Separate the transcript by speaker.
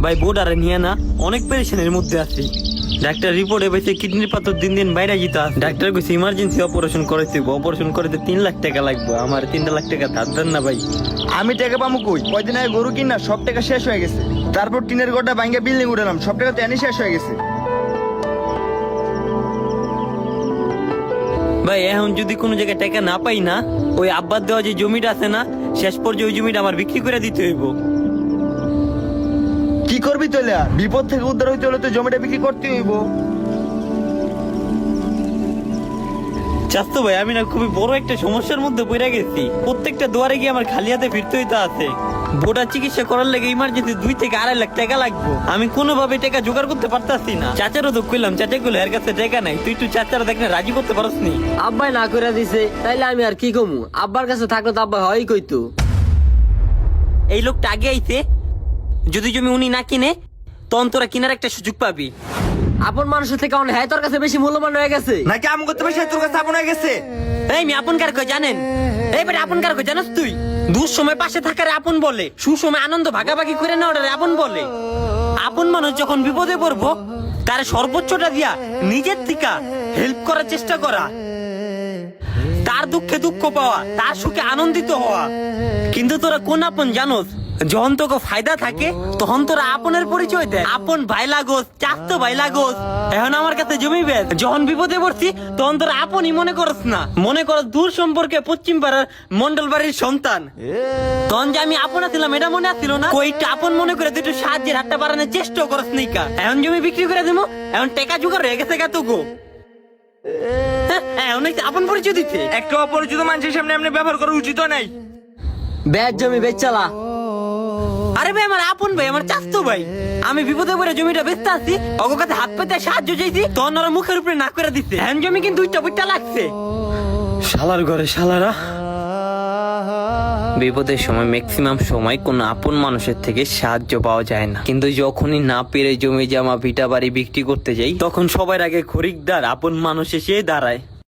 Speaker 1: ভাই বোর্ডারে নিয়ে না অনেক পেরেশানের মধ্যে আছি। ডাক্তার রিপোর্টে পেয়েছে কিডনির পাথর দিন দিন বাইরে যেতে আছে। ডাক্তার কইছে ইমার্জেন্সি অপারেশন করাইতে হইব, অপারেশন করাইতে 3 লাখ টাকা লাগবে। আমার 3 লাখ টাকা ধার দেন না ভাই।
Speaker 2: আমি টাকা পাবো কই? কয়দিন আগে গরু কিনা সব টাকা শেষ হয়ে গেছে। তারপর টিনের গোটা ভাঙ্গা বিল্ডিং উঠালাম, সব টাকা তো এনে শেষ হয়ে গেছে।
Speaker 1: ভাই এখন যদি কোনো জায়গায় টাকা না পাই না, ওই আব্বার দেওয়া যে জমিটা আছে না, শেষ পর্যন্ত ওই জমিটা আমার বিক্রি করে দিতে হইব।
Speaker 2: কি করবি তাহলে? আর বিপদ থেকে উদ্ধার হইতে হলে তো জমিটা বিক্রি করতে হইব।
Speaker 1: চাস্তো ভাই আমি না খুবই বড় একটা সমস্যার মধ্যে পড়ে গেছি। প্রত্যেকটা দুয়ারে গিয়ে আমার খালি হাতে ফিরতে হইতে আছে। বোর্ডার চিকিৎসা করার লেগে ইমার্জেন্সি 2 থেকে 2.5 লাখ টাকা লাগবে। আমি কোনোভাবে টাকা জোগাড় করতে পারতাছি না। চাচারও তো কইলাম, চাচা কইলো এর কাছে টাকা নাই, তুই একটু চাচারা দেখ না রাজি করতে পারস নি।
Speaker 3: আব্বাই না করে দিছে, তাইলে আমি আর কি কমু? আব্বার কাছে থাকলে তো আব্বা হয় কইতো।
Speaker 1: এই লোকটা আগে আইছে, যদি জমি উনি না কিনে তখন তোরা কিনার একটা সুযোগ পাবি।
Speaker 3: আপন মানুষের থেকে অনেক তোর কাছে বেশি মূল্যবান হয়ে গেছে।
Speaker 2: নাকি আমি করতে পারছি তোর কাছে আপন হয়ে গেছে?
Speaker 1: এই মি আপন কার কই জানেন? এই বেটা আপন কার কই জানোস তুই? দুঃসময় পাশে থাকারে আপন বলে, সুসময় আনন্দ ভাগাভাগি করে নেওয়ারে আপন বলে। আপন মানুষ যখন বিপদে পড়বো তার সর্বোচ্চটা দিয়া নিজের থেকে হেল্প করার চেষ্টা করা, তার দুঃখে দুঃখ পাওয়া, তার সুখে আনন্দিত হওয়া। কিন্তু তোরা কোন আপন জানোস? যখন তোকে ফায়দা থাকে তখন তোরা আপনের পরিচয় দেয়। আপন ভাই লাগোস, চাস্তো ভাই লাগোস। এখন আমার কাছে জমি বেচ, যখন বিপদে পড়ছি তখন তোরা আপনই মনে করস না, মনে করস দূর সম্পর্কে পশ্চিম পাড়ার মন্ডল বাড়ির সন্তান। তখন যে আমি আপন ছিলাম এটা মনে আসছিল না? কইটা আপন মনে করে তুই একটু সাহায্যের হাতটা বাড়ানোর চেষ্টা করস নিকা। এখন জমি বিক্রি করে দেবো, এখন টাকা জোগাড় হয়ে গেছে গা তোকে। হ্যাঁ অনেক আপন পরিচয় দিচ্ছে।
Speaker 2: একটা অপরিচিত মানুষের সামনে এমনি ব্যবহার করা উচিত নাই।
Speaker 3: ব্যাগ জমি বেচালা।
Speaker 1: আরে ভাই আমার আপন ভাই, আমার চাস্তো ভাই। আমি বিপদে পড়ে জমিটা বেচতে আসছি, ওর কাছে হাত পেতে সাহায্য চাইছি, তখন ওরা মুখের উপরে না করে দিচ্ছে। হ্যান জমি কিন্তু 2টা লাগছে। শালার ঘরে শালারা। বিপদের সময় ম্যাক্সিমাম সময় কোনো আপন মানুষের থেকে সাহায্য পাওয়া যায় না, কিন্তু যখনই না পেরে জমি জামা ভিটা বাড়ি বিক্রি করতে যাই তখন সবার আগে খরিদ্দার আপন মানুষ এসে দাঁড়ায়।